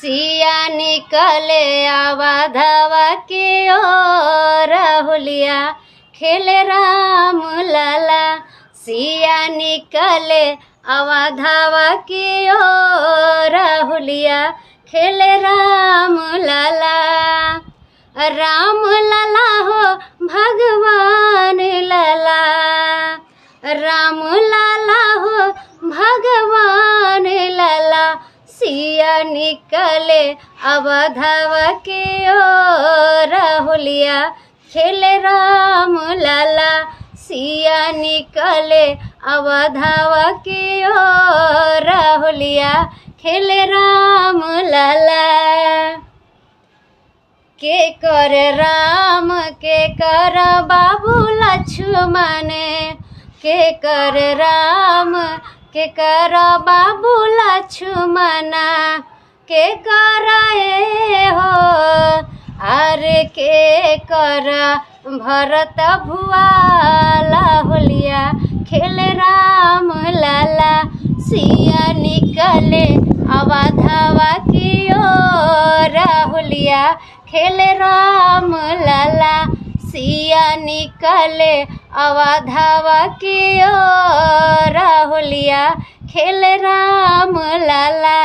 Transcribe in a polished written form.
सिया निकले अवधवा की ओर होलिया खेले राम लाला। सिया निकले अवधवा की ओर होलिया खेले राम लाला। राम लाला हो भगवान लाला, राम लाला हो भगवान लाला। सिया निकले अवधवा की ओर होलिया खेले राम लाला। सिया निकले अवधवा की ओर होलिया खेले राम लाला। के कर राम के कर बाबू लक्ष्मण, के कर राम के कर बाबू लक्ष्मण, के कर हो अरे के कर भरत भुआला होलिया खेले राम लाला। सिया निकले अवधवा की ओर होलिया खेले राम लाला। सिया निकले अवधवा की ओर होलिया खेले राम लाला।